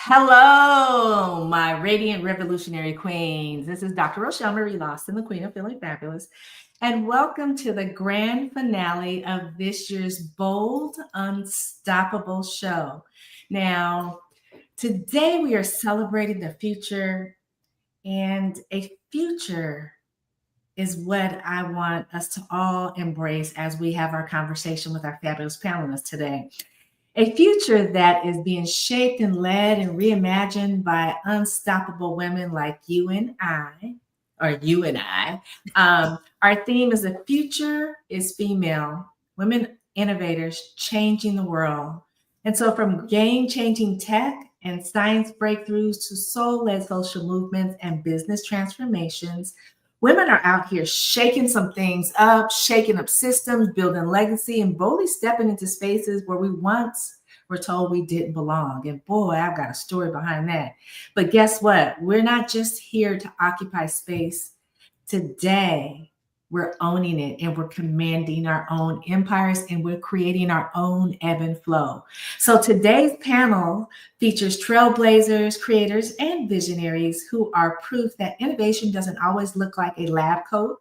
Hello, my radiant revolutionary queens. This is Dr. Rochel Marie Lawson, the Queen of Feeling Fabulous, and welcome to the grand finale of this year's Bold, Unstoppable show. Now, today we are celebrating the future, and a future is what I want us to all embrace as we have our conversation with our fabulous panelists today. A future that is being shaped and led and reimagined by unstoppable women like you and I, or you and I. Our theme is the future is female, women innovators changing the world. And so from game-changing tech and science breakthroughs to soul-led social movements and business transformations, women are out here shaking some things up, shaking up systems, building legacy, and boldly stepping into spaces where we once were told we didn't belong. And boy, I've got a story behind that. But guess what? We're not just here to occupy space. Today, we're owning it and we're commanding our own empires and we're creating our own ebb and flow. So today's panel features trailblazers, creators, and visionaries who are proof that innovation doesn't always look like a lab coat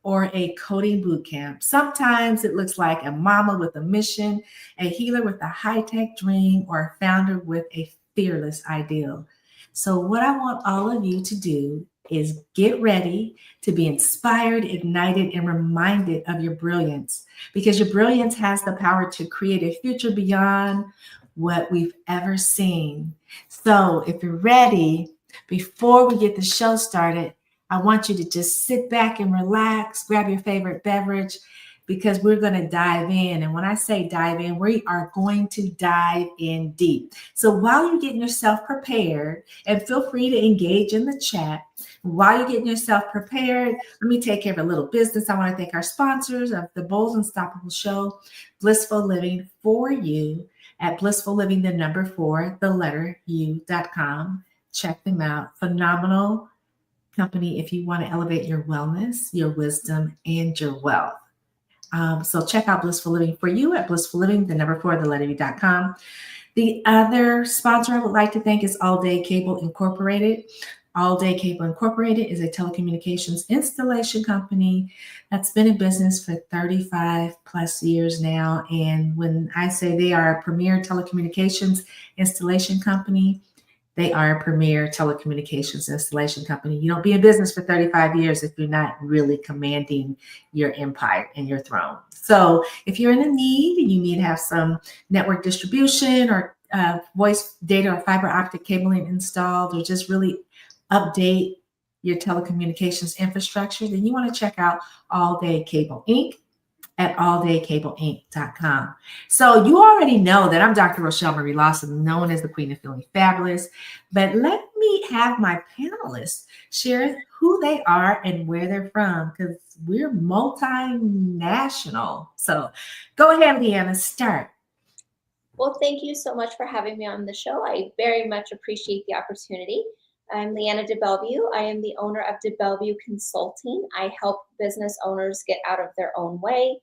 or a coding boot camp. Sometimes it looks like a mama with a mission, a healer with a high-tech dream, or a founder with a fearless ideal. So what I want all of you to do is get ready to be inspired, ignited, and reminded of your brilliance, because your brilliance has the power to create a future beyond what we've ever seen. So if you're ready, before we get the show started, I want you to just sit back and relax, grab your favorite beverage, because we're going to dive in. And when I say dive in, we are going to dive in deep. So while you're getting yourself prepared, and feel free to engage in the chat, while you're getting yourself prepared, let me take care of a little business. I want to thank our sponsors of the Bold Unstoppable Show, Blissful Living for You at Blissful Living, the number 4, the letter U.com. Check them out. Phenomenal company if you want to elevate your wellness, your wisdom, and your wealth. So check out Blissful Living for You at Blissful Living, the number 4, the letter U.com. The other sponsor I would like to thank is All Day Cable Incorporated. All Day Cable Incorporated is a telecommunications installation company that's been in business for 35 plus years now. And when I say they are a premier telecommunications installation company, they are a premier telecommunications installation company. You don't be in business for 35 years if you're not really commanding your empire and your throne. So if you're in a need and you need to have some network distribution or voice data or fiber optic cabling installed, or just really update your telecommunications infrastructure, then you want to check out All Day Cable Inc. at alldaycableinc.com. So you already know that I'm Dr. Rochel Marie Lawson, known as the Queen of Feeling Fabulous. But let me have my panelists share who they are and where they're from, because we're multinational. So go ahead, Leanna, start. Well, thank you so much for having me on the show. I very much appreciate the opportunity. I'm Leanna DeBellevue. I am the owner of DeBellevue Consulting. I help business owners get out of their own way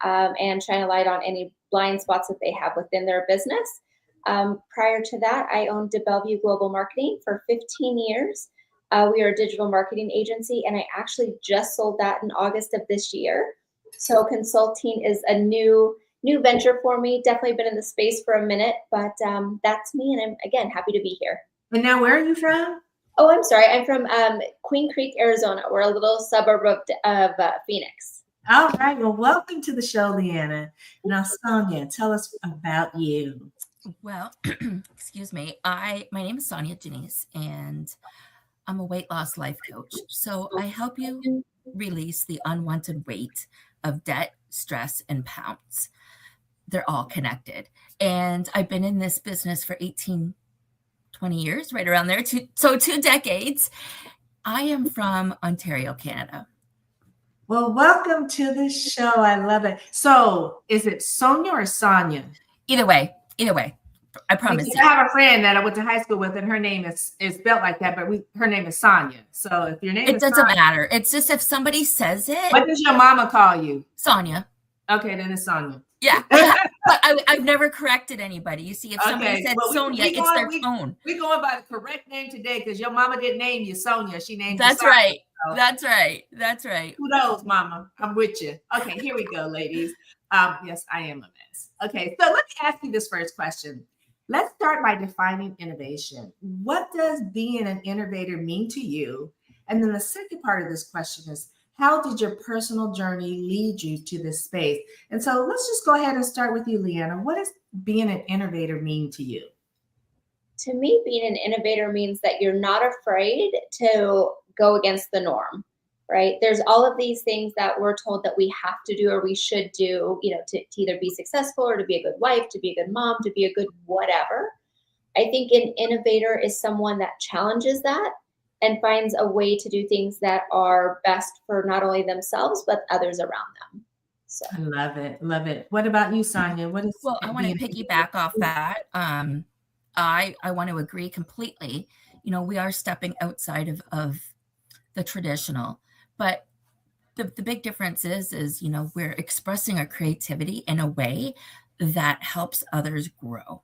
and shine a light on any blind spots that they have within their business. Prior to that, I owned DeBellevue Global Marketing for 15 years. We are a digital marketing agency, and I actually just sold that in August of this year. So consulting is a new venture for me. Definitely been in the space for a minute, but that's me, and I'm, again, happy to be here. And now where are you from? Oh, I'm sorry. I'm from Queen Creek, Arizona. We're a little suburb of Phoenix. All right. Well, welcome to the show, Leanna. Now, Sonia, tell us about you. Well, excuse me. My name is Sonia Denise, and I'm a weight loss life coach. So I help you release the unwanted weight of debt, stress, and pounds. They're all connected. And I've been in this business for 20 years, right around there. 2 decades. I am from Ontario, Canada. Well, welcome to the show. I love it. So is it Sonia or Sonia? Either way. I promise I have a friend that I went to high school with, and her name is spelled like that, but her name is Sonia. So if your name it doesn't matter. It's just if somebody says it. What does your mama call you? Sonia. Okay, then it's Sonia. Yeah. But I've never corrected anybody. You see, if somebody said well, Sonia, it's their tone. we going by the correct name today because your mama didn't name you Sonia. She named you That's Sonia. right. So That's right. That's right. kudos, mama. I'm with you. Okay, here we go, ladies. Yes, I am a mess. Okay, so let me ask you this first question. Let's start by defining innovation. What does being an innovator mean to you? And then the second part of this question is, how did your personal journey lead you to this space? And so let's just go ahead and start with you, Leanna. What does being an innovator mean to you? To me, being an innovator means that you're not afraid to go against the norm, right? There's all of these things that we're told that we have to do or we should do, to either be successful or to be a good wife, to be a good mom, to be a good whatever. I think an innovator is someone that challenges that and finds a way to do things that are best for not only themselves, but others around them. So I love it. Love it. What about you, Sonia? What is Well, I want to being piggyback off that. I want to agree completely. We are stepping outside of the traditional, but the big difference is, we're expressing our creativity in a way that helps others grow.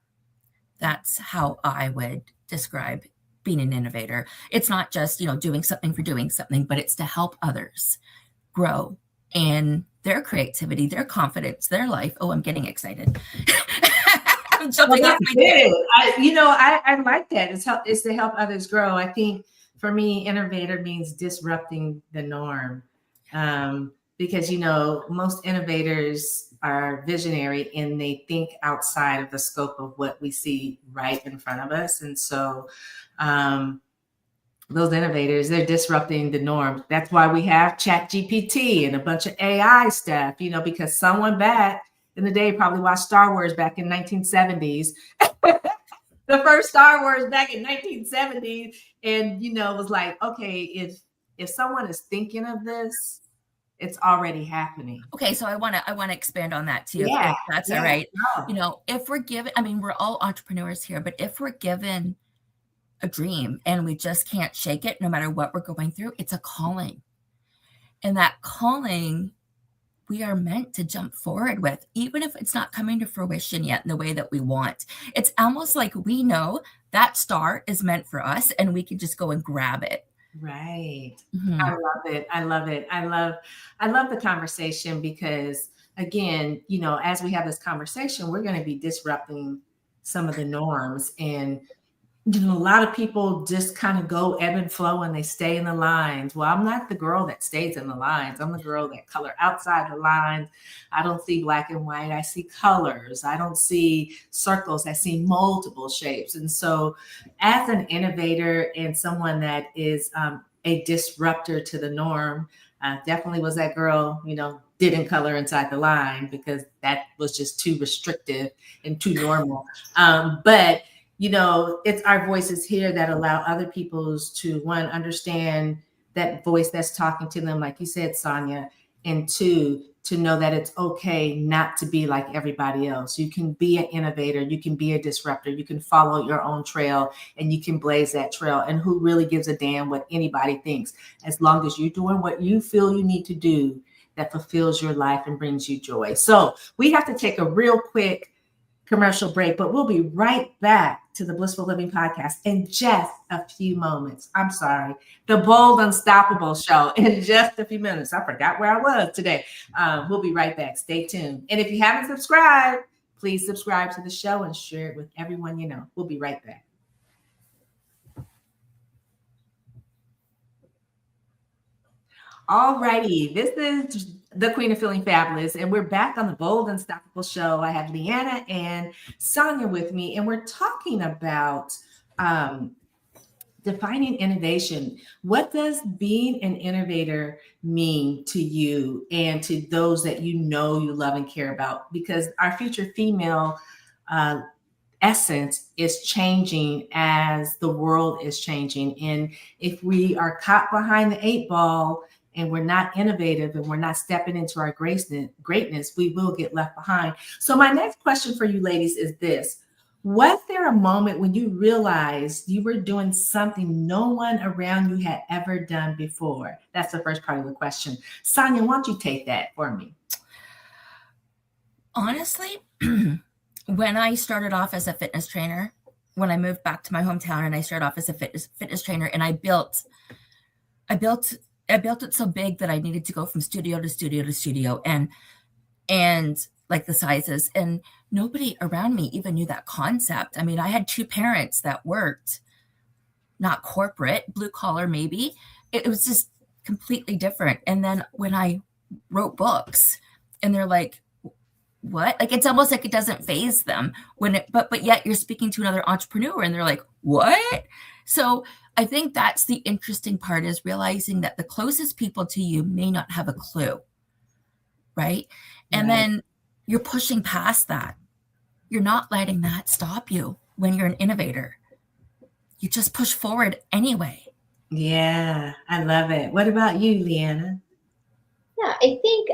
That's how I would describe being an innovator. It's not just, doing something for doing something, but it's to help others grow in their creativity, their confidence, their life. Oh, I'm getting excited. I'm jumping off my chair. I like that. It's to help others grow. I think for me, innovator means disrupting the norm. Because most innovators are visionary and they think outside of the scope of what we see right in front of us. And so those innovators, they're disrupting the norm. That's why we have ChatGPT and a bunch of AI stuff, because someone back in the day probably watched Star Wars back in 1970s. The first Star Wars back in 1970s, and was like, okay, if someone is thinking of this, it's already happening. Okay, so I want to expand on that too. Yeah, If that's all right. If we're given, we're all entrepreneurs here, but if we're given a dream and we just can't shake it, no matter what we're going through, it's a calling. And that calling, we are meant to jump forward with, even if it's not coming to fruition yet in the way that we want. It's almost like we know that star is meant for us and we can just go and grab it. Right. Mm-hmm. I love it. I love it. I love the conversation because, again, as we have this conversation, we're going to be disrupting some of the norms. And a lot of people just kind of go ebb and flow and they stay in the lines. Well, I'm not the girl that stays in the lines. I'm the girl that color outside the lines. I don't see black and white. I see colors. I don't see circles. I see multiple shapes. And so as an innovator and someone that is a disruptor to the norm, definitely was that girl, didn't color inside the line because that was just too restrictive and too normal. But it's our voices here that allow other people's to, one, understand that voice that's talking to them, like you said, Sonia, and two, to know that it's okay not to be like everybody else. You can be an innovator, you can be a disruptor, you can follow your own trail and you can blaze that trail. And who really gives a damn what anybody thinks, as long as you're doing what you feel you need to do that fulfills your life and brings you joy. So we have to take a real quick commercial break, but we'll be right back to the Blissful Living Podcast in just a few moments. I'm sorry, the Bold Unstoppable Show in just a few minutes. I forgot where I was today. We'll be right back. Stay tuned. And if you haven't subscribed, please subscribe to the show and share it with everyone you know. We'll be right back. All righty, this is the Queen of Feeling Fabulous, and we're back on the Bold Unstoppable Show. I have Leanna and Sonia with me, and we're talking about defining innovation. What does being an innovator mean to you and to those that you love and care about? Because our future female essence is changing as the world is changing. And if we are caught behind the 8 ball, and we're not innovative and we're not stepping into our greatness, we will get left behind. So my next question for you ladies is this. Was there a moment when you realized you were doing something no one around you had ever done before? That's the first part of the question. Sonia, why don't you take that for me? Honestly, when I started off as a fitness trainer, when I moved back to my hometown and I started off as a fitness trainer, and I built I built it so big that I needed to go from studio to studio to studio, and like the sizes, and nobody around me even knew that concept. I mean, I had two parents that worked, not corporate, blue collar maybe. It was just completely different. And then when I wrote books and they're like, what? Like, it's almost like it doesn't phase them but yet you're speaking to another entrepreneur and they're like, what? So I think that's the interesting part, is realizing that the closest people to you may not have a clue, right? And Right. then you're pushing past that. You're not letting that stop you when you're an innovator. You just push forward anyway. Yeah, I love it. What about you, Leanna? Yeah, I think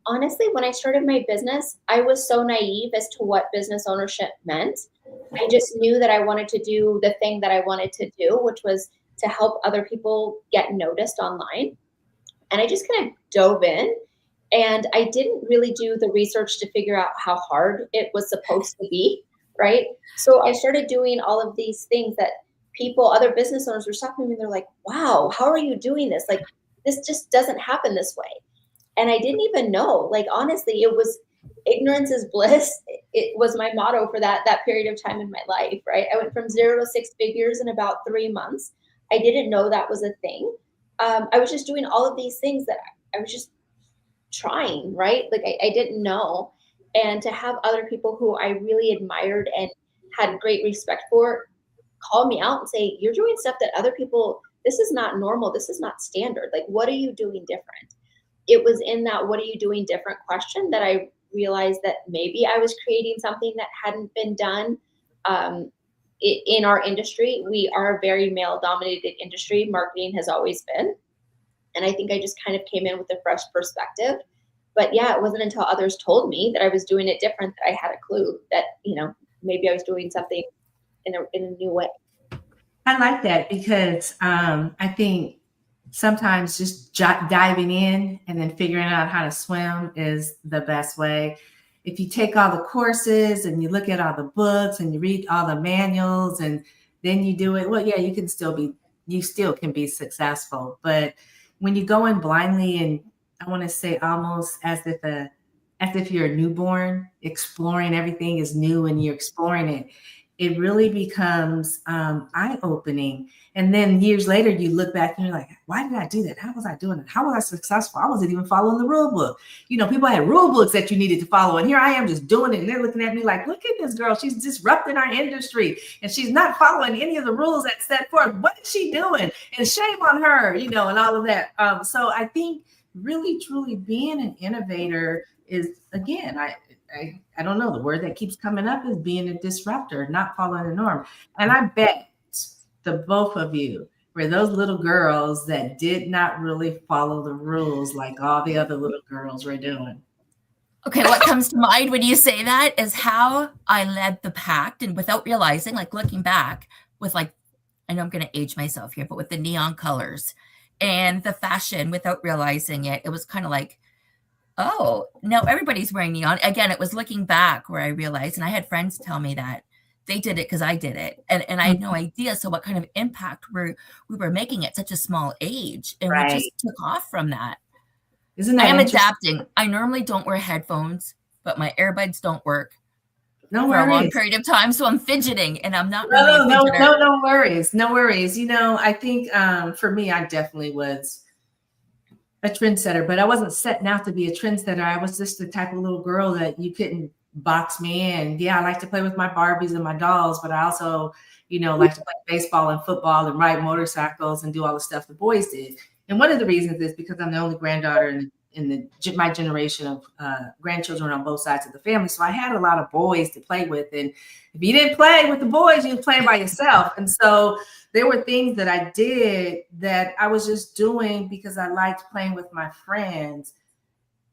honestly, when I started my business, I was so naive as to what business ownership meant. I just knew that I wanted to do the thing that I wanted to do, which was to help other people get noticed online. And I just kind of dove in, and I didn't really do the research to figure out how hard it was supposed to be, right? So I started doing all of these things that other business owners were stopping me. They're like, wow, how are you doing this? Like, this just doesn't happen this way. And I didn't even know. Like, honestly, it was ignorance is bliss. It was my motto for that period of time in my life, right? I went from 0 to 6 figures in about 3 months. I didn't know that was a thing. I was just doing all of these things that I was just trying, right? Like, I didn't know. And to have other people who I really admired and had great respect for call me out and say, you're doing stuff that other people, this is not normal. This is not standard. Like, what are you doing different? It was in that what are you doing different question that I realized that maybe I was creating something that hadn't been done. In our industry, we are a very male dominated industry. Marketing has always been. And I think I just kind of came in with a fresh perspective. But yeah, it wasn't until others told me that I was doing it different that I had a clue that, maybe I was doing something in a new way. I like that because I think sometimes just diving in and then figuring out how to swim is the best way. If you take all the courses and you look at all the books and you read all the manuals and then you do it, well, yeah, you still can be successful. But when you go in blindly, and I want to say almost as if you're a newborn, exploring everything is new and you're exploring it, it really becomes eye-opening. And then years later, you look back and you're like, why did I do that? How was I doing it? How was I successful? I wasn't even following the rule book. People had rule books that you needed to follow. And here I am just doing it. And they're looking at me like, look at this girl. She's disrupting our industry. And she's not following any of the rules that set forth. What is she doing? And shame on her, and all of that. So I think really, truly being an innovator is, again, I don't know, the word that keeps coming up is being a disruptor, not following the norm. And I bet the both of you were those little girls that did not really follow the rules like all the other little girls were doing. Okay, what comes to mind when you say that is how I led the pack, and without realizing, like looking back with I know I'm going to age myself here, but with the neon colors and the fashion, without realizing it, it was kind of like, oh, no, everybody's wearing neon. Again, it was looking back where I realized, and I had friends tell me that they did it because I did it. And I had no idea. So what kind of impact we were making at such a small age. And we just took off from that. Isn't that I am adapting. I normally don't wear headphones, but my earbuds don't work for a long period of time. So I'm fidgeting, and I'm not really a fidgeter. No worries. No worries. I think for me, I definitely was a trendsetter, but I wasn't setting out to be a trendsetter. I was just the type of little girl that you couldn't box me in. Yeah, I like to play with my Barbies and my dolls, but I also, like to play baseball and football and ride motorcycles and do all the stuff the boys did. And one of the reasons is because I'm the only granddaughter in my generation of grandchildren on both sides of the family. So I had a lot of boys to play with. And if you didn't play with the boys, you were playing by yourself. And so there were things that I did that I was just doing because I liked playing with my friends.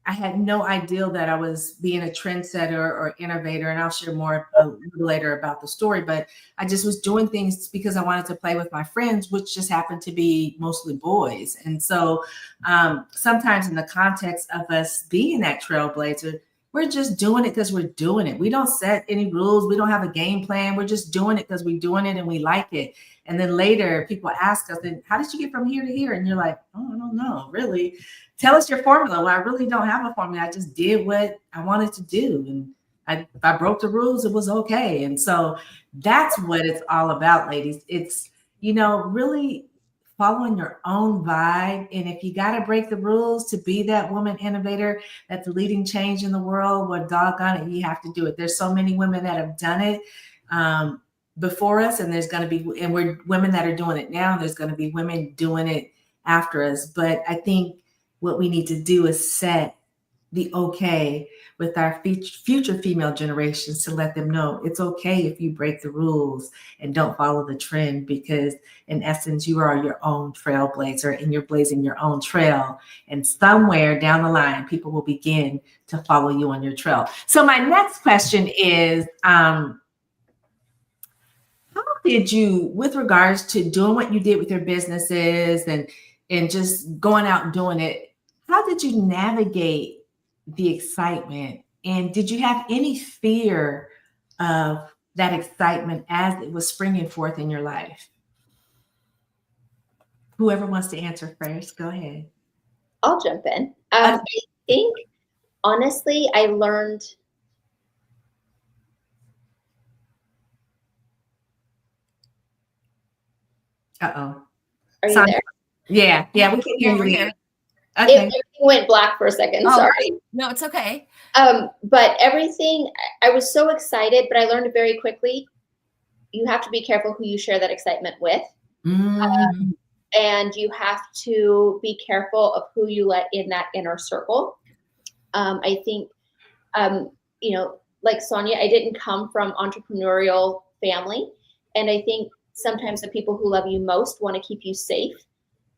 I had no idea that I was being a trendsetter or innovator, and I'll share more a little later about the story, but I just was doing things because I wanted to play with my friends, which just happened to be mostly boys. And so sometimes in the context of us being that trailblazer, we're just doing it because we're doing it. We don't set any rules. We don't have a game plan. We're just doing it because we're doing it and we like it. And then later people ask us, then how did you get from here to here? And you're like, oh, I don't know, really. Tell us your formula. Well, I really don't have a formula. I just did what I wanted to do. And if I broke the rules, it was okay. And so that's what it's all about, ladies. It's, really following your own vibe. And if you got to break the rules to be that woman innovator that's leading change in the world, well, doggone it, you have to do it. There's so many women that have done it before us, and there's going to be, and we're women that are doing it now. There's going to be women doing it after us. But I think what we need to do is set the okay with our future female generations to let them know it's okay if you break the rules and don't follow the trend, because in essence, you are your own trailblazer and you're blazing your own trail. And somewhere down the line, people will begin to follow you on your trail. So my next question is, how did you, with regards to doing what you did with your businesses and just going out and doing it, how did you navigate the excitement? And did you have any fear of that excitement as it was springing forth in your life? Whoever wants to answer first, go ahead. I'll jump in. I think, honestly, I learned. Uh-oh. Are you there? Yeah, we can hear you. Here. Okay. Everything went black for a second. Oh, sorry. No, it's okay. But everything, I was so excited, but I learned very quickly, you have to be careful who you share that excitement with. And you have to be careful of who you let in that inner circle. I think, like Sonia, I didn't come from entrepreneurial family. And I think sometimes the people who love you most want to keep you safe.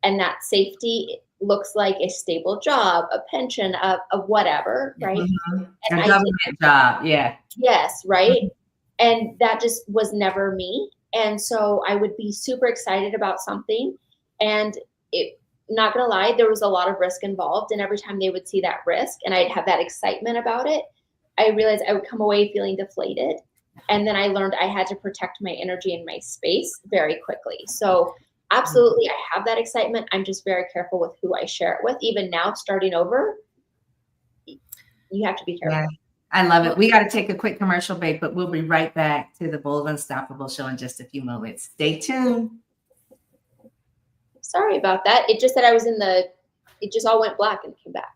And that safety looks like a stable job, a pension, a whatever, right? Mm-hmm. A government job, yeah. Yes, right? And that just was never me. And so I would be super excited about something, and not gonna lie, there was a lot of risk involved. And every time they would see that risk and I'd have that excitement about it, I realized I would come away feeling deflated. And then I learned I had to protect my energy and my space very quickly. So absolutely, I have that excitement. I'm just very careful with who I share it with. Even now, starting over, you have to be careful. Yeah, I love it. We got to take a quick commercial break, but we'll be right back to the Bold Unstoppable show in just a few moments. Stay tuned. Sorry about that. It just that it just all went black and came back.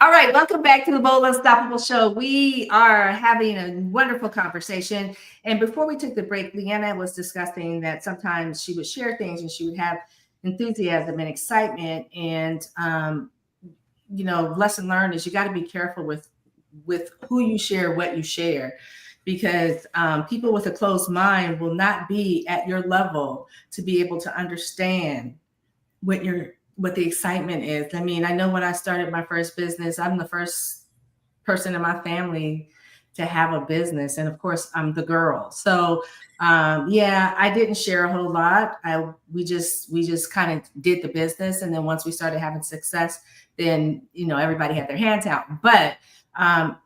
All right, welcome back to the Bold Unstoppable show. We are having a wonderful conversation. And before we took the break, Leanna was discussing that sometimes she would share things and she would have enthusiasm and excitement. And, lesson learned is you got to be careful with who you share, what you share, because people with a closed mind will not be at your level to be able to understand what the excitement is. I mean, I know when I started my first business, I'm the first person in my family to have a business. And of course, I'm the girl. So I didn't share a whole lot. We just kind of did the business. And then once we started having success, then, everybody had their hands out. But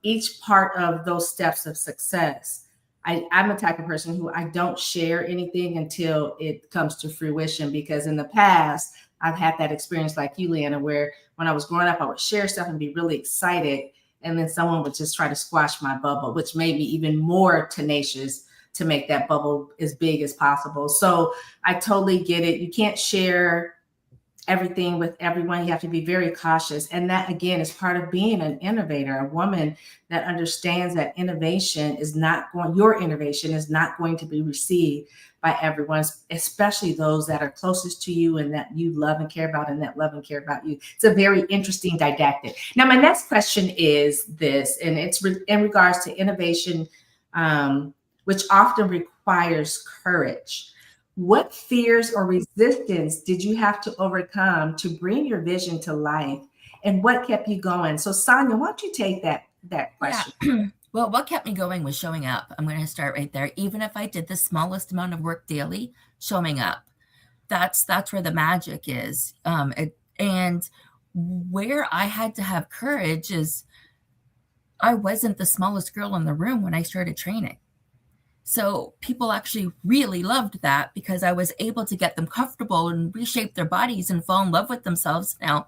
each part of those steps of success, I'm a type of person who I don't share anything until it comes to fruition, because in the past, I've had that experience like you, Leanna, where when I was growing up, I would share stuff and be really excited. And then someone would just try to squash my bubble, which made me even more tenacious to make that bubble as big as possible. So I totally get it. You can't share everything with everyone. You have to be very cautious. And that, again, is part of being an innovator, a woman that understands that your innovation is not going to be received by everyone, especially those that are closest to you and that you love and care about, and that love and care about you. It's a very interesting didactic. Now, my next question is this, and it's in regards to innovation, which often requires courage. What fears or resistance did you have to overcome to bring your vision to life? And what kept you going? So Sonia, why don't you take that question? Yeah. Well, what kept me going was showing up. I'm going to start right there. Even if I did the smallest amount of work daily, showing up. That's where the magic is. And where I had to have courage is I wasn't the smallest girl in the room when I started training. So people actually really loved that because I was able to get them comfortable and reshape their bodies and fall in love with themselves. Now,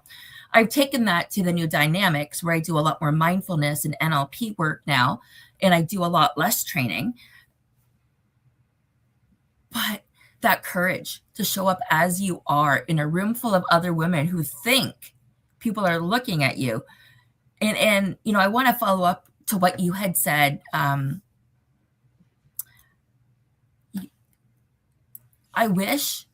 I've taken that to the new dynamics where I do a lot more mindfulness and NLP work now, and I do a lot less training. But that courage to show up as you are in a room full of other women who think people are looking at you. And you know, I want to follow up to what you had said. I wish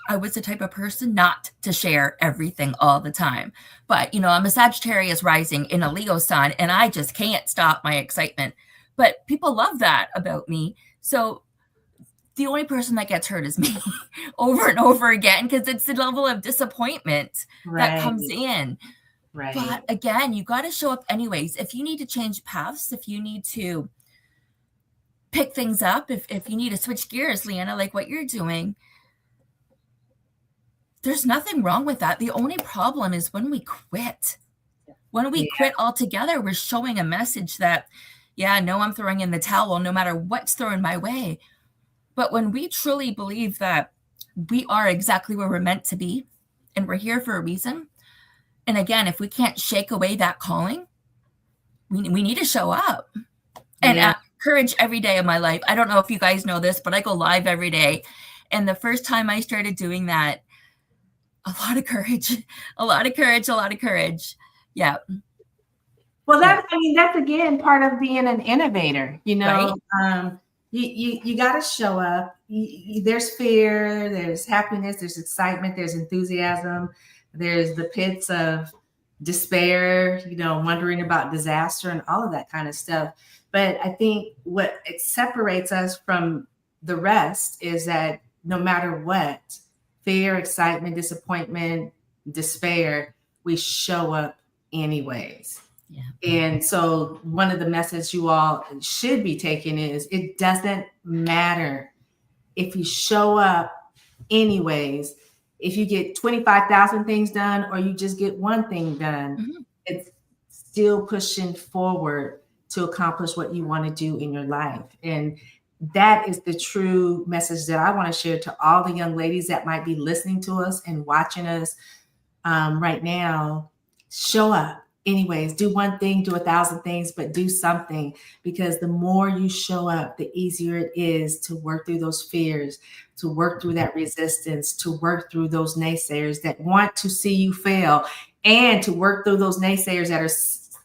I was the type of person not to share everything all the time. But, you know, I'm a Sagittarius rising in a Leo sun, and I just can't stop my excitement. But people love that about me. So the only person that gets hurt is me over and over again, because it's the level of disappointment that comes in. Right. But again, you got to show up anyways. If you need to change paths, if you need to pick things up, if you need to switch gears, Leanna, like what you're doing, there's nothing wrong with that. The only problem is when we quit. When we quit altogether, we're showing a message that, yeah, no, I'm throwing in the towel no matter what's thrown my way. But when we truly believe that we are exactly where we're meant to be and we're here for a reason, and again, if we can't shake away that calling, we need to show up. And courage every day of my life. I don't know if you guys know this, but I go live every day. And the first time I started doing that, a lot of courage. Yeah. Well, that's again part of being an innovator, you know. Right? You got to show up. There's fear, there's happiness, there's excitement, there's enthusiasm, there's the pits of despair, you know, wondering about disaster and all of that kind of stuff. But I think what separates us from the rest is that no matter what, fear, excitement, disappointment, despair, we show up anyways. Yeah. And so one of the messages you all should be taking is it doesn't matter if you show up anyways. If you get 25,000 things done or you just get one thing done, it's still pushing forward to accomplish what you want to do in your life. And that is the true message that I want to share to all the young ladies that might be listening to us and watching us right now. Show up anyways. Do one thing, do 1,000 things, but do something, because the more you show up, the easier it is to work through those fears, to work through that resistance, to work through those naysayers that want to see you fail, and to work through those naysayers that are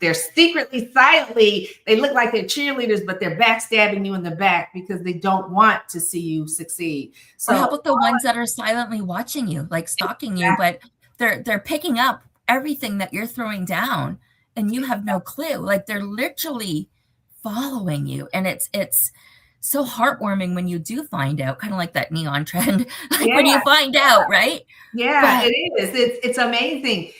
they're secretly, silently, they look like they're cheerleaders, but they're backstabbing you in the back because they don't want to see you succeed. So or how about the ones that are silently watching you, like stalking you, but they're picking up everything that you're throwing down and you have no clue. Like they're literally following you. And it's so heartwarming when you do find out, kind of like that neon trend, like when you find out, right? Yeah, it is. It's amazing.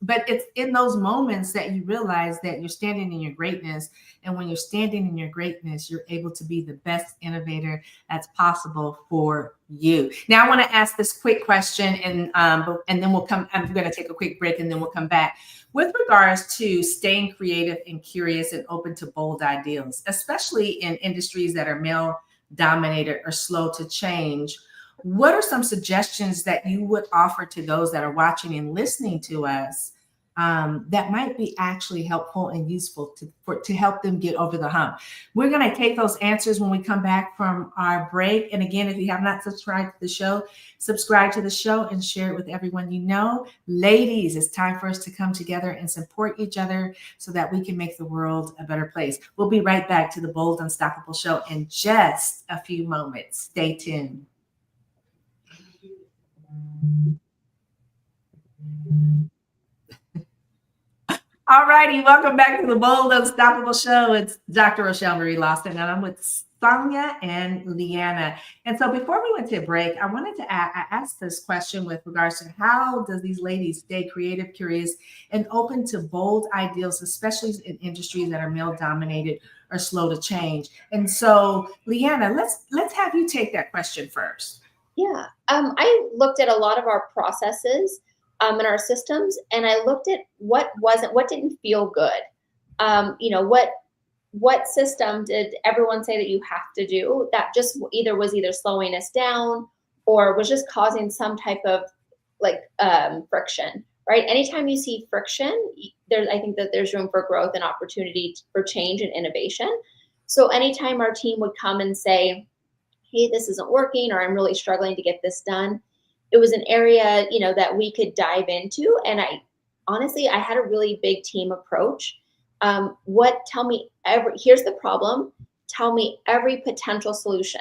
But it's in those moments that you realize that you're standing in your greatness. And when you're standing in your greatness, you're able to be the best innovator that's possible for you. Now, I want to ask this quick question, and then we'll come. I'm going to take a quick break, and then we'll come back. With regards to staying creative and curious and open to bold ideals, especially in industries that are male dominated or slow to change, what are some suggestions that you would offer to those that are watching and listening to us that might be actually helpful and useful to help them get over the hump? We're going to take those answers when we come back from our break. And again, if you have not subscribed to the show, subscribe to the show and share it with everyone you know. Ladies, it's time for us to come together and support each other so that we can make the world a better place. We'll be right back to the Bold Unstoppable Show in just a few moments. Stay tuned. All righty, welcome back to the Bold Unstoppable Show. It's Dr. Rochel Marie Lawson, and I'm with Sonia and Leanna. And so before we went to a break, I wanted to ask this question with regards to how does these ladies stay creative, curious, and open to bold ideals, especially in industries that are male-dominated or slow to change. And so, Leanna, let's have you take that question first. Yeah, I looked at a lot of our processes in our systems, and I looked at what didn't feel good. what system did everyone say that you have to do that just was either slowing us down or was just causing some type of friction, right? Anytime you see friction, I think that there's room for growth and opportunity for change and innovation. So anytime our team would come and say, hey, this isn't working, or I'm really struggling to get this done, it was an area, that we could dive into. And I had a really big team approach. Here's the problem. Tell me every potential solution.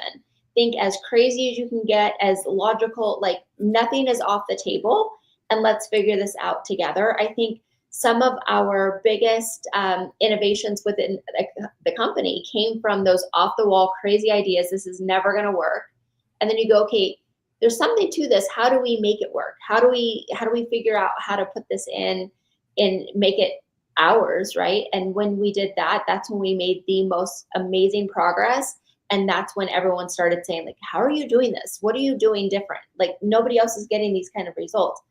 Think as crazy as you can get, as logical, like nothing is off the table, and let's figure this out together. I think some of our biggest innovations within the company came from those off the wall, crazy ideas. This is never going to work. And then you go, okay, there's something to this. How do we make it work? How do we figure out how to put this in and make it ours, right? And when we did that, that's when we made the most amazing progress. And that's when everyone started saying, like, how are you doing this? What are you doing different? Like, nobody else is getting these kind of results.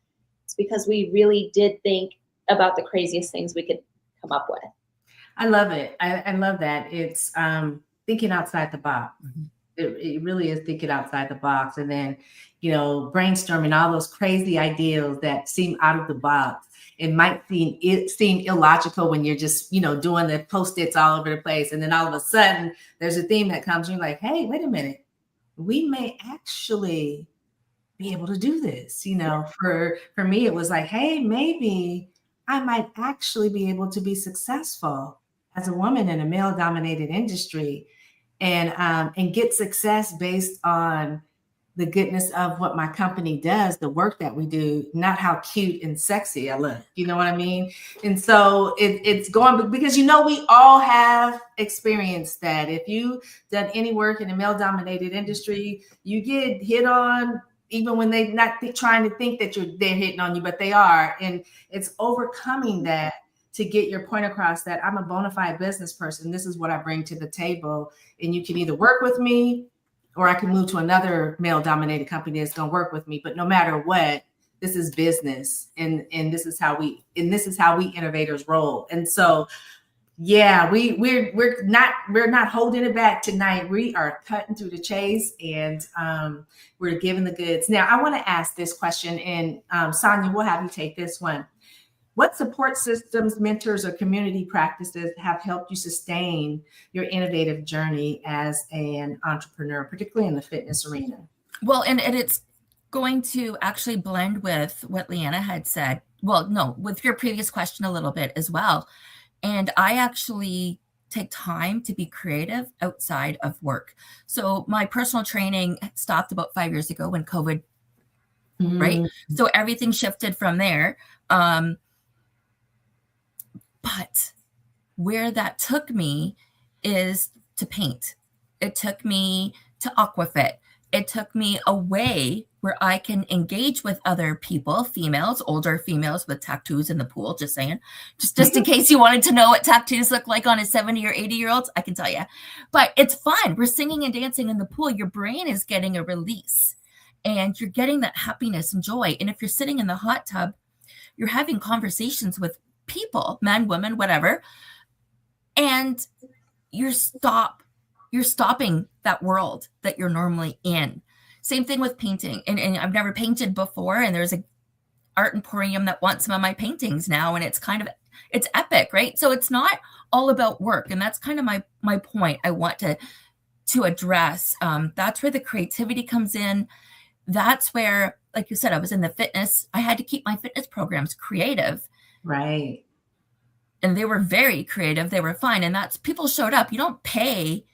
It's because we really did think about the craziest things we could come up with. I love it. I love that. It's thinking outside the box. Mm-hmm. It really is thinking outside the box, and then, brainstorming all those crazy ideas that seem out of the box. It might seem illogical when you're just, doing the Post-its all over the place. And then all of a sudden there's a theme that comes and you're like, hey, wait a minute. We may actually be able to do this. For me, it was like, hey, maybe I might actually be able to be successful as a woman in a male dominated industry and get success based on the goodness of what my company does, the work that we do, not how cute and sexy I look. You know what I mean? And so it's going, because, we all have experienced that. If you've done any work in a male dominated industry, you get hit on even when they're not trying to think that they're hitting on you, but they are. And it's overcoming that to get your point across that I'm a bona fide business person. This is what I bring to the table. And you can either work with me or I can move to another male dominated company that's going to work with me. But no matter what, this is business. And this is how we innovators roll. And so, yeah, we're not holding it back tonight. We are cutting through the chase, and we're giving the goods. Now, I want to ask this question, and Sonia, we'll have you take this one. What support systems, mentors, or community practices have helped you sustain your innovative journey as an entrepreneur, particularly in the fitness arena? Well, and it's going to actually blend with what Leanna had said. Well, no, with your previous question a little bit as well. And I actually take time to be creative outside of work. So my personal training stopped about 5 years ago when COVID, right? So everything shifted from there. But where that took me is to paint. It took me to aquafit. It took me away where I can engage with other people, females, older females with tattoos in the pool, just saying. Just in case you wanted to know what tattoos look like on a 70 or 80-year-olds, I can tell you. But it's fun. We're singing and dancing in the pool. Your brain is getting a release. And you're getting that happiness and joy. And if you're sitting in the hot tub, you're having conversations with people, men, women, whatever, and you're stopping that world that you're normally in. Same thing with painting. And I've never painted before, and there's a art emporium that wants some of my paintings now, and it's epic, right? So it's not all about work, and that's kind of my point I want to address. That's where the creativity comes in. That's where, like you said, I was in the fitness. I had to keep my fitness programs creative. Right. And they were very creative. They were fun. And that's, people showed up. You don't pay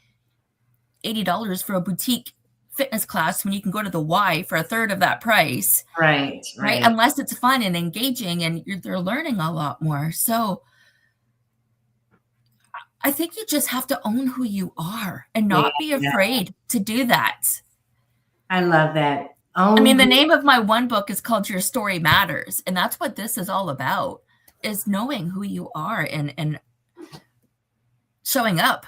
$80 for a boutique fitness class when you can go to the Y for a third of that price. Right. Unless it's fun and engaging and they're learning a lot more. So I think you just have to own who you are and not be afraid to do that. I love that. I mean, the name of my one book is called Your Story Matters. And that's what this is all about, is knowing who you are and showing up.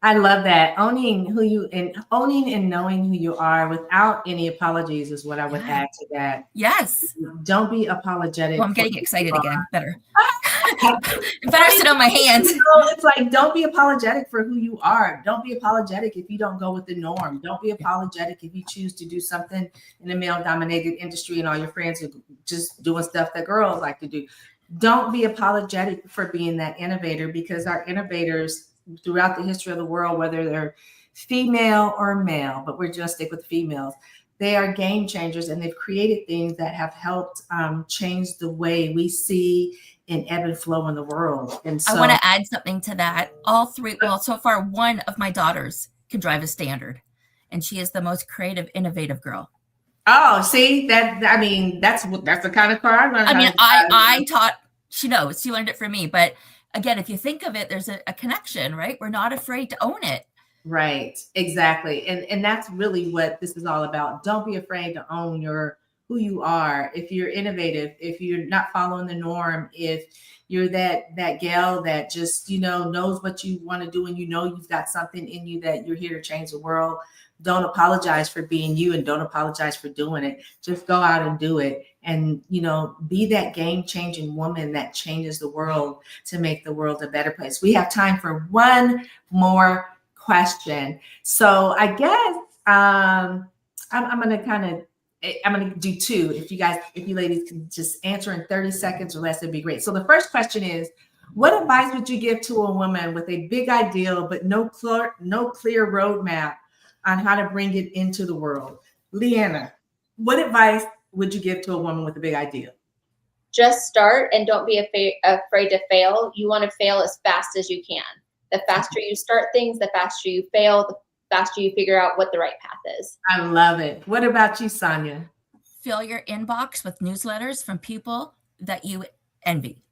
I love that. Owning and knowing who you are without any apologies is what I would Yeah. add to that. Yes. Don't be Oh, apologetic I'm for getting who you excited are. again. Better. I Better mean, sit on my hands. it's like, don't be apologetic for who you are. Don't be apologetic if you don't go with the norm. Don't be apologetic if you choose to do something in a male dominated industry and all your friends are just doing stuff that girls like to do. Don't be apologetic for being that innovator, because our innovators throughout the history of the world, whether they're female or male, but we're just stick with females, they are game changers, and they've created things that have helped change the way we see and ebb and flow in the world. And I so, want to add something to that. All three, well, so far, one of my daughters can drive a standard, and she is the most creative, innovative girl. oh, see that? I mean, that's the kind of car I learned I how mean, to I drive. taught, she knows, she learned it from me. But again, if you think of it, there's a connection, right? We're not afraid to own it. Right, exactly. And that's really what this is all about. Don't be afraid to own your who you are. If you're innovative, if you're not following the norm, if you're that gal that just, knows what you want to do, and you've got something in you that you're here to change the world, don't apologize for being you, and don't apologize for doing it. Just go out and do it, and be that game-changing woman that changes the world to make the world a better place. We have time for one more question. So I guess I'm going to I'm going to do two. If you ladies can just answer in 30 seconds or less, it'd be great. So the first question is, what advice would you give to a woman with a big ideal but no clear roadmap on how to bring it into the world? Leanna, what advice would you give to a woman with a big ideal? Just start and don't be afraid to fail. You want to fail as fast as you can. The faster you start things, the faster you fail, the faster you figure out what the right path is. I love it. What about you, Sonia? Fill your inbox with newsletters from people that you envy.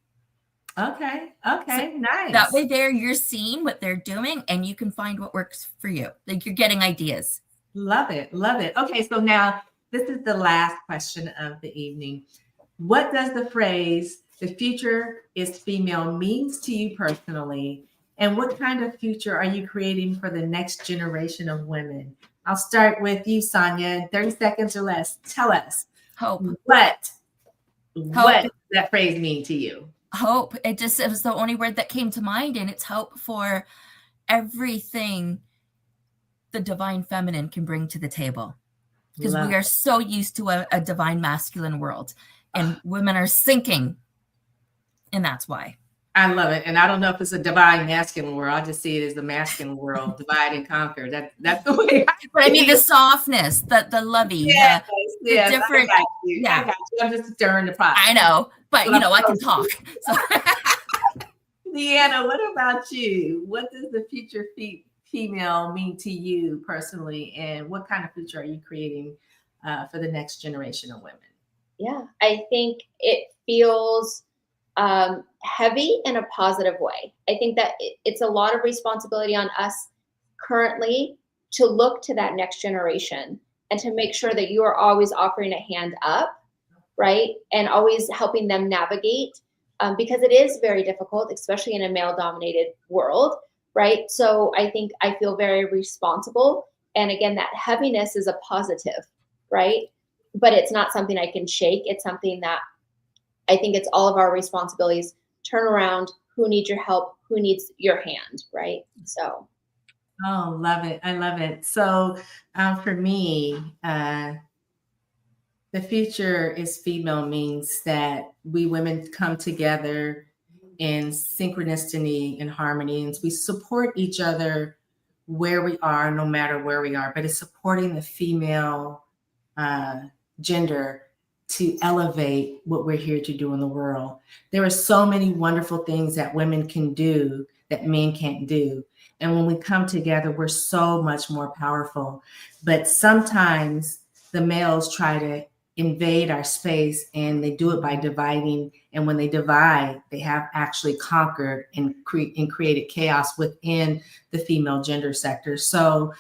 Okay, So nice. that way there you're seeing what they're doing, and you can find what works for you. Like, you're getting ideas. Love it. Love it. Okay, so now this is the last question of the evening. What does the phrase, the future is female, means to you personally? And what kind of future are you creating for the next generation of women? I'll start with you, Sonia, 30 seconds or less. Tell us Hope. what does that phrase mean to you? Hope. It was the only word that came to mind, and it's hope for everything the divine feminine can bring to the table. Because we are so used to a divine masculine world, and women are sinking. And that's why. I love it. And I don't know if it's a divine masculine world. I just see it as the masculine world, divide and conquer. That's the way But I mean, the softness, the lovey, yes, the different. I got you. I'm just stirring the pot. I know, but I can talk. So. Leanna, what about you? What does the future female mean to you personally? And what kind of future are you creating for the next generation of women? Yeah, I think it feels heavy in a positive way. I think that it's a lot of responsibility on us currently to look to that next generation and to make sure that you are always offering a hand up, right? And always helping them navigate, because it is very difficult, especially in a male dominated world, right? So I think I feel very responsible. And again, that heaviness is a positive, right? But it's not something I can shake. It's something that I think it's all of our responsibilities. Turn around. Who needs your help? Who needs your hand? Right. So. Oh, love it. I love it. So for me, the future is female means that we women come together in synchronicity and harmony, and we support each other where we are, no matter where we are, but it's supporting the female gender to elevate what we're here to do in the world. There are so many wonderful things that women can do that men can't do. And when we come together, we're so much more powerful. But sometimes the males try to invade our space, and they do it by dividing. And when they divide, they have actually conquered and created chaos within the female gender sector. So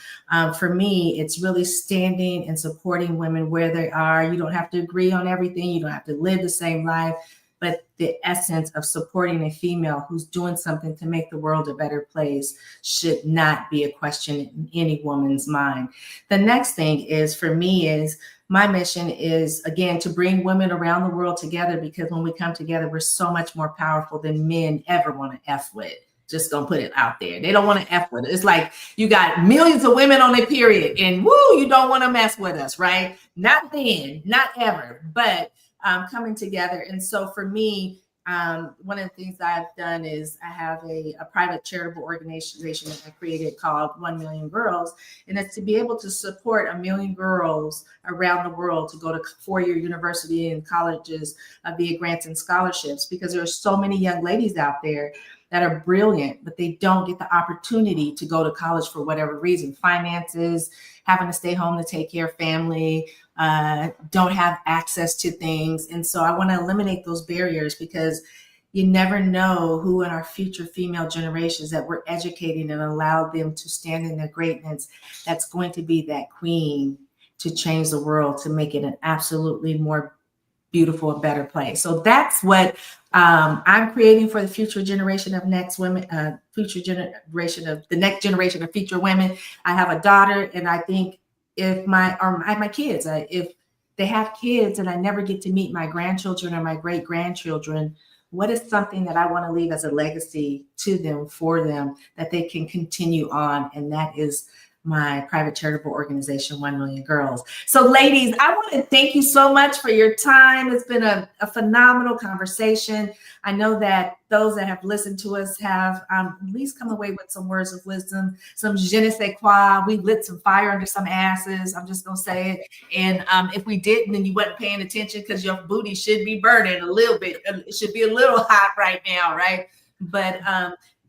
for me, it's really standing and supporting women where they are. You don't have to agree on everything. You don't have to live the same life. but the essence of supporting a female who's doing something to make the world a better place should not be a question in any woman's mind. The next thing is, for me, is my mission is, again, to bring women around the world together, because when we come together, we're so much more powerful than men ever want to F with. Just gonna put it out there. They don't want to F with it. It's like you got millions of women on their period and woo, you don't want to mess with us, right? Not then, not ever, but coming together. And so for me, one of the things I've done is I have a private charitable organization that I created called 1 Million Girls. And it's to be able to support 1 million girls around the world to go to four-year university and colleges via grants and scholarships, because there are so many young ladies out there that are brilliant, but they don't get the opportunity to go to college for whatever reason. Finances, having to stay home to take care of family, don't have access to things. And so I want to eliminate those barriers, because you never know who in our future female generations that we're educating and allow them to stand in their greatness, that's going to be that queen to change the world, to make it an absolutely more beautiful and better place. So that's what I'm creating for the future generation of next women, future generation of the next generation of future women. I have a daughter, and I think if I have my kids, if they have kids and I never get to meet my grandchildren or my great grandchildren, what is something that I want to leave as a legacy to them, for them, that they can continue on? And that is my private charitable organization, 1 Million Girls. So ladies, I want to thank you so much for your time. It's been a phenomenal conversation. I know that those that have listened to us have at least come away with some words of wisdom, some je ne sais quoi. We lit some fire under some asses. I'm just going to say it. And if we didn't, then you wasn't paying attention, because your booty should be burning a little bit. It should be a little hot right now, right? But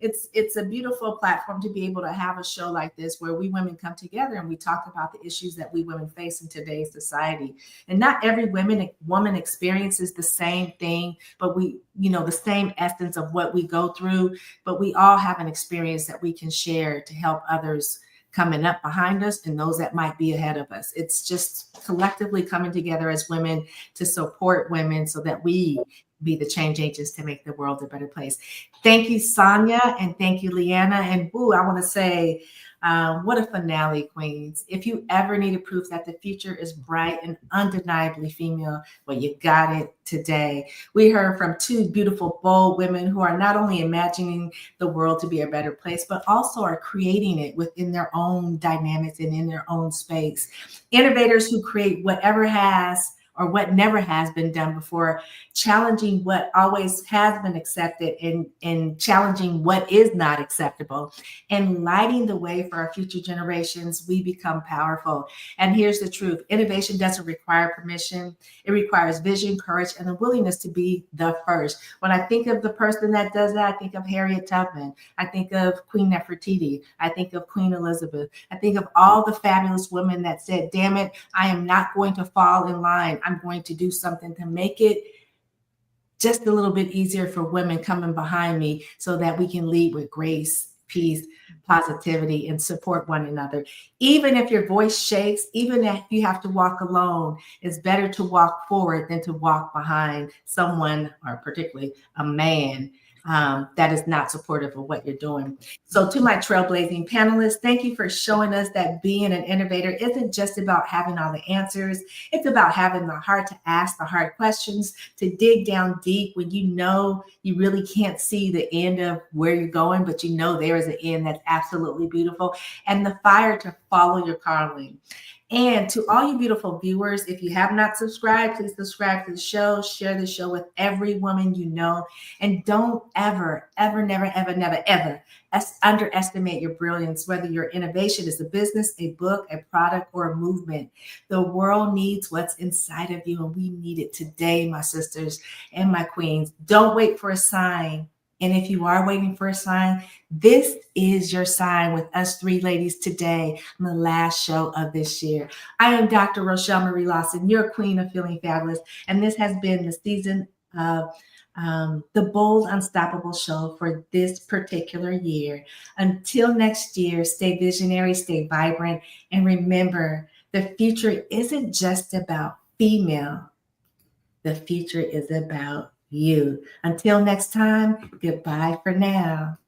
it's a beautiful platform to be able to have a show like this, where we women come together and we talk about the issues that we women face in today's society. And not every woman experiences the same thing, but the same essence of what we go through, but we all have an experience that we can share to help others coming up behind us and those that might be ahead of us. It's just collectively coming together as women to support women so that we be the change agents to make the world a better place. Thank you, Sonia, and thank you, Leanna. And I want to say, what a finale, queens. If you ever needed proof that the future is bright and undeniably female, well, you got it today. We heard from two beautiful, bold women who are not only imagining the world to be a better place, but also are creating it within their own dynamics and in their own space. Innovators who create whatever has or what never has been done before, challenging what always has been accepted, and challenging what is not acceptable, and lighting the way for our future generations. We become powerful. And here's the truth: innovation doesn't require permission. It requires vision, courage, and a willingness to be the first. When I think of the person that does that, I think of Harriet Tubman. I think of Queen Nefertiti. I think of Queen Elizabeth. I think of all the fabulous women that said, damn it, I am not going to fall in line. I'm going to do something to make it just a little bit easier for women coming behind me, so that we can lead with grace, peace, positivity, and support one another. Even if your voice shakes, even if you have to walk alone, it's better to walk forward than to walk behind someone, or particularly a man, that is not supportive of what you're doing. So to my trailblazing panelists, thank you for showing us that being an innovator isn't just about having all the answers. It's about having the heart to ask the hard questions, to dig down deep when you know you really can't see the end of where you're going, but you know there is an end that's absolutely beautiful, and the fire to follow your calling. And to all you beautiful viewers, if you have not subscribed, please subscribe to the show, share the show with every woman you know, and don't ever, never, ever underestimate your brilliance, whether your innovation is a business, a book, a product, or a movement. The world needs what's inside of you, and we need it today, my sisters and my queens. Don't wait for a sign. And if you are waiting for a sign, this is your sign with us three ladies today on the last show of this year. I am Dr. Rochel Marie Lawson, your queen of feeling fabulous. And this has been the season of the Bold Unstoppable show for this particular year. Until next year, stay visionary, stay vibrant, and remember, the future isn't just about female. The future is about you. Until next time, goodbye for now.